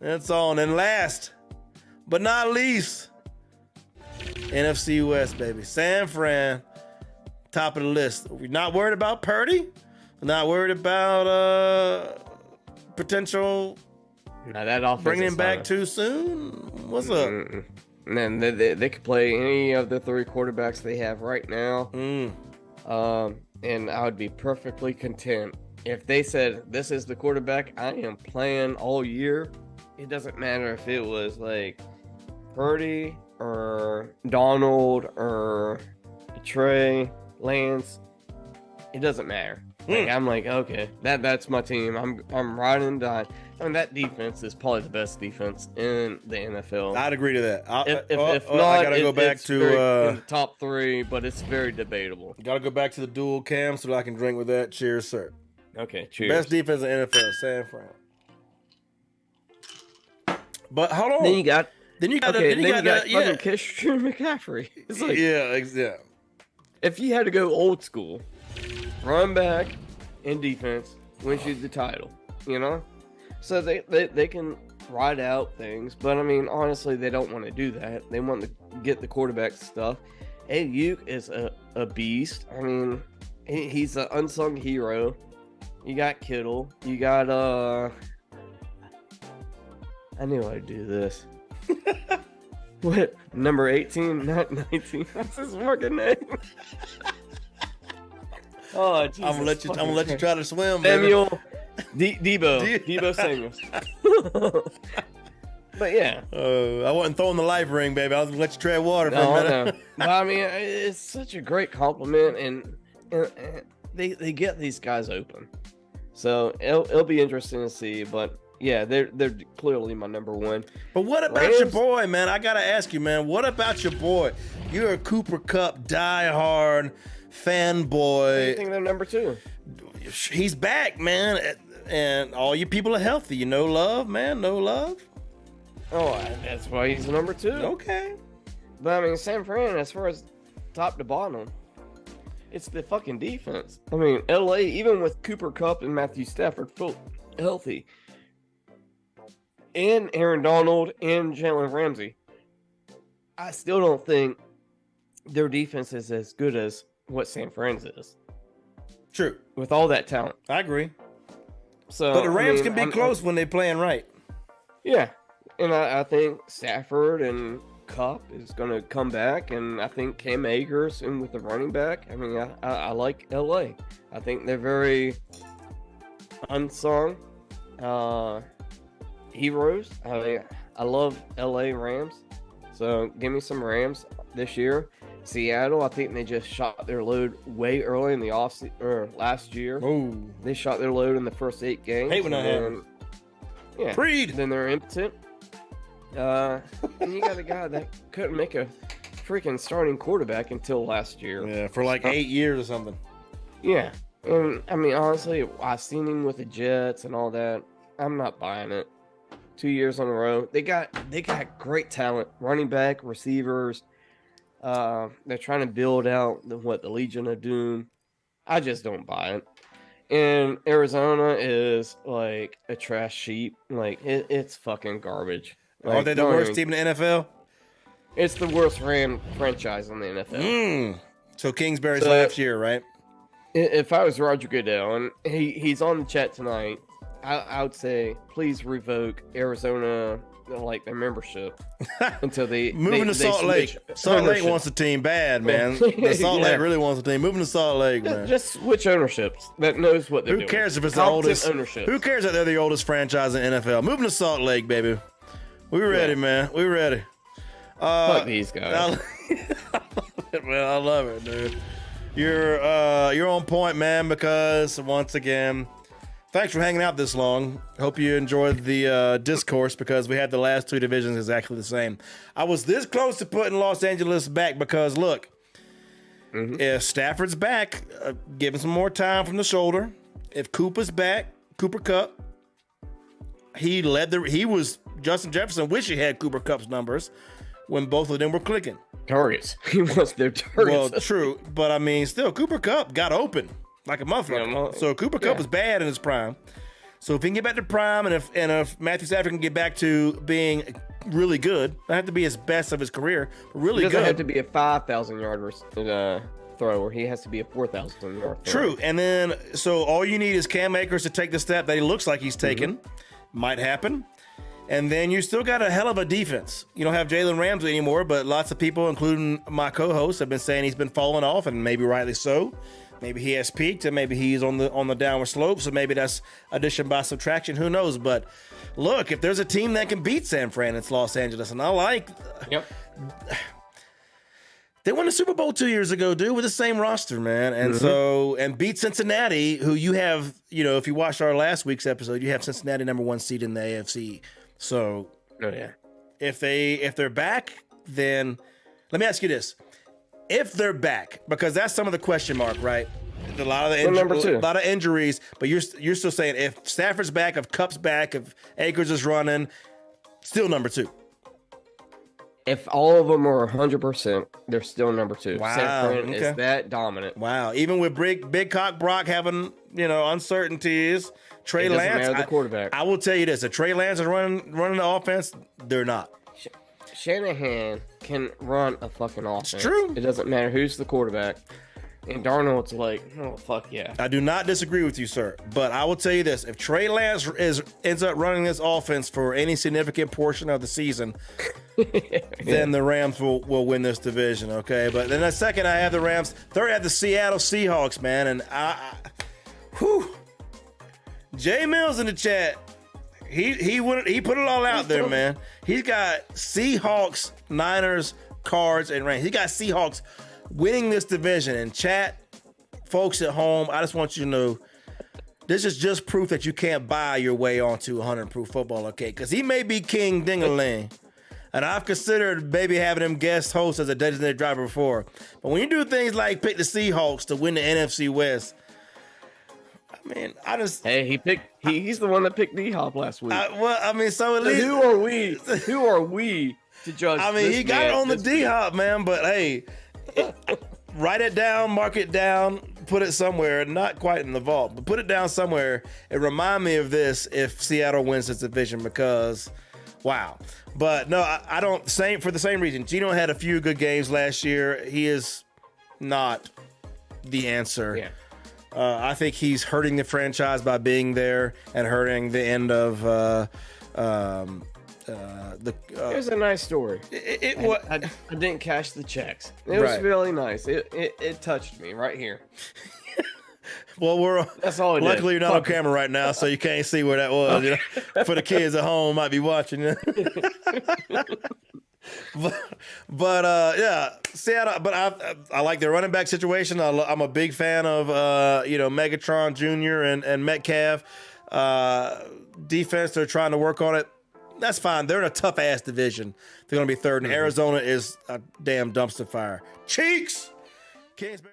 That's all. And then last but not least, NFC West, baby. San Fran, top of the list. We're not worried about Purdy. We're not worried about potential bringing him back too soon. What's up? Man, they could play any of the 3 quarterbacks they have right now. And I would be perfectly content if they said, this is the quarterback I am playing all year. It doesn't matter if it was like Purdy or Donald or Trey Lance. It doesn't matter. Like, I'm like, okay, that's my team. I'm riding and dying. I mean, that defense is probably the best defense in the NFL. I'd agree to that. If not, I gotta go back to in the top 3, but it's very debatable. Gotta go back to the dual cam so that I can drink with that. Cheers, sir. Okay, cheers. Best defense in the NFL, San Fran. But hold on. Then you got yeah. Christian McCaffrey. It's like, yeah. If you had to go old school, run back and defense wins you the title, you know? So they can ride out things, but I mean, honestly, they don't want to do that. They want to get the quarterback stuff. Ayuk is a beast. I mean, he's an unsung hero. You got Kittle. You got, I knew I'd do this. What? Number 18, not 19. What's his fucking name? Oh, Jesus. I'm gonna let you try to swim, Samuel Debo Samuel. But yeah, I wasn't throwing the life ring, baby. I was gonna let you tread water for a minute. No. But I mean, it's such a great compliment, and they get these guys open. So it'll be interesting to see. But yeah, they're clearly my number 1. But what about your boy, man? I gotta ask you, man. What about your boy? You're a Cooper Kupp diehard fanboy. I think they're number 2. He's back, man, and all you people are healthy. You know, love, man, no love. Oh, that's why he's number 2. Okay. But I mean, San Fran, as far as top to bottom, it's the fucking defense. I mean, LA, even with Cooper Kupp and Matthew Stafford full healthy, and Aaron Donald and Jalen Ramsey, I still don't think their defense is as good as what San Fran's is. True. With all that talent. I agree. So, but the Rams can be close when they're playing right. Yeah. And I think Stafford and Kupp is going to come back, and I think Cam Akers and with the running back. I mean, I like LA. I think they're very unsung heroes. I mean, I love LA Rams. So give me some Rams this year. Seattle, I think they just shot their load way early in the last year. Oh, they shot their load in the first 8 games. Hate when that happens. Yeah. Breed. Then they're impotent. And you got a guy that couldn't make a freaking starting quarterback until last year. Yeah, for like 8 years or something. Yeah. And I mean, honestly, I've seen him with the Jets and all that. I'm not buying it. 2 years in a row. They got great talent. Running back, receivers. They're trying to build out the Legion of Doom. I just don't buy it. And Arizona is like a trash sheep. Like it's fucking garbage. Like, are they the worst team in the NFL? It's the worst Ram franchise in the NFL. So Kingsbury's last year, right? If I was Roger Goodell and he's on the chat tonight, I would say please revoke Arizona, like their membership until they moving to Salt Lake. Salt Lake wants the team bad, man. The Salt Lake really wants the team. Moving to Salt Lake, man. Just switch ownerships that knows what they're doing. Who cares if it's the oldest ownership? Who cares that they're the oldest franchise in NFL? Moving to Salt Lake, baby. We ready, man. We ready. Fuck these guys. Man, I love it, dude. You're on point, man, because once again, thanks for hanging out this long. Hope you enjoyed the discourse, because we had the last 2 divisions exactly the same. I was this close to putting Los Angeles back because, look, if Stafford's back, give him some more time from the shoulder. If Cooper's back, Cooper Kupp, he was Justin Jefferson. Wish he had Cooper Kupp's numbers when both of them were clicking. Targets. He was their targets. Well, true, but I mean, still, Cooper Kupp got open like a motherfucker. So Cooper Kupp was bad in his prime. So if he can get back to prime, and if Matthew Stafford can get back to being really good, not have to be his best of his career, but really He doesn't good. have to be a 5,000 yard thrower. He has to be a 4,000 yard thrower. True. And then, so all you need is Cam Akers to take the step that he looks like he's taken. Might happen. And then you still got a hell of a defense. You don't have Jalen Ramsey anymore, but lots of people, including my co-hosts, have been saying he's been falling off, and maybe rightly so. Maybe he has peaked, and maybe he's on the downward slope. So maybe that's addition by subtraction. Who knows? But look, if there's a team that can beat San Fran, it's Los Angeles. And I like. Yep. They won the Super Bowl 2 years ago, dude, with the same roster, man. And so, and beat Cincinnati, who you have, if you watched our last week's episode, you have Cincinnati #1 seed in the AFC. So, if they're back, then let me ask you this. If they're back, because that's some of the question mark, right? A lot of injuries, but you're still saying if Stafford's back, if Kupp's back, if Akers is running, still number 2. If all of them are 100%, they're still number 2. Wow, San Fran is that dominant. Wow. Even with Big Cock Brock having, uncertainties, Trey Lance, the quarterback. I will tell you this: if Trey Lance is running the offense, they're not. Shanahan can run a fucking offense. It's true. It doesn't matter who's the quarterback. And Darnold's like, oh, fuck yeah. I do not disagree with you, sir. But I will tell you this: if Trey Lance ends up running this offense for any significant portion of the season, then the Rams will win this division, okay? But then second, I have the Rams. Third, I have the Seattle Seahawks, man. And Jay Mills in the chat. He put it all out there, man. He's got Seahawks, Niners, Cards, and Rams. He got Seahawks winning this division. And chat, folks at home, I just want you to know, this is just proof that you can't buy your way onto 100 Proof Football, okay? Because he may be King Ding-a-ling, and I've considered maybe having him guest host as a designated driver before. But when you do things like pick the Seahawks to win the NFC West, I mean, Hey, he's the one that picked D-Hop last week. So at least who are we to judge? I mean, he got it on the D-Hop, man, but hey, write it down, mark it down, put it somewhere, not quite in the vault, but put it down somewhere and remind me of this if Seattle wins this division, because wow. But no, I don't, for the same reason. Geno had a few good games last year. He is not the answer. Yeah. I think he's hurting the franchise by being there and hurting the end of Here's a nice story. I didn't cash the checks. It was really nice. It touched me right here. Well, that's all. Luckily, you're not on camera right now, so you can't see where that was. For the kids at home, might be watching it. but Seattle. But I like their running back situation. I'm a big fan of Megatron Jr. and Metcalf. Defense, they're trying to work on it. That's fine. They're in a tough ass division. They're going to be third, and Arizona is a damn dumpster fire. Cheeks. Kingsbury.